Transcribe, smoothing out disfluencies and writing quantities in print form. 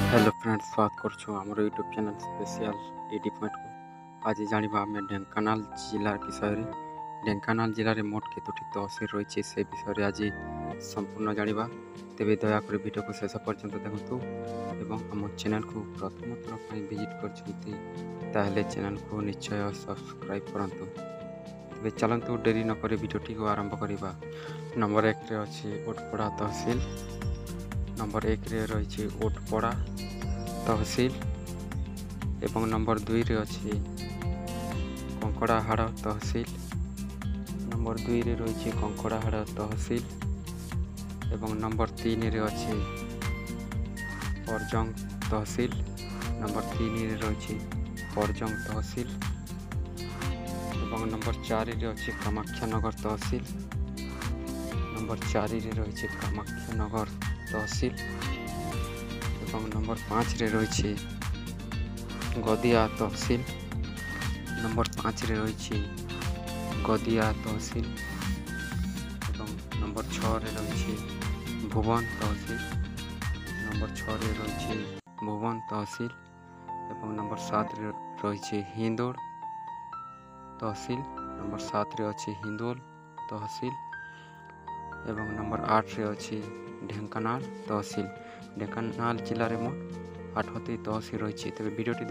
Hello friends, स्वागत करुँ आमर यूट्यूब चैनल स्पेशल 80 पॉइंट को। आज जाना आम ढेंकानाल जिला विषय में। ढेंकानाल जिले में मोट केतोटी तहसिल रही से विषय आज संपूर्ण जाना। तेज दयाक वीडियो को शेष पर्यंत देखु और आम चैनल को प्रथम थर पर विजिट कर चैनल को निश्चय सब्सक्राइब करूँ। तेज चलतु डेरी नक वीडियोटी को आरंभ करवा। नंबर 1 अच्छी ओटपड़ा तहसिल, नंबर 1 रही ओटपड़ा तहसिल एवं नंबर 2 रे अच्छी कंकड़ाहाड़ तहसिल, नंबर 2 रे रही कंकड़ाहाड़ तहसिल एवं नंबर 3 रे अच्छी परजंग तहसिल, नंबर 3 रे रही परजंग तहसिल एवं नंबर 4 रे अच्छी कामाख्यानगर तहसिल, नंबर 4 रे रही कामाख्यानगर तहसिल एवं नंबर 5 रे रही गदिया तहसिल, नंबर 5 रे रही गदिया तहसिल एवं नंबर 6 रे रही भुवन तहसिल, नंबर 6 रे रही भुवन तहसिल एवं नंबर 7 रे रही हिंदोल तहसिल, नंबर 7 रे अच्छी हिंदोल तहसिल एवं नंबर 8 रे अच्छी ढेंकानाल तहसिल। ढेंकानाल जिले में मोट 8टी तहसिल रही। तेज वीडियोटी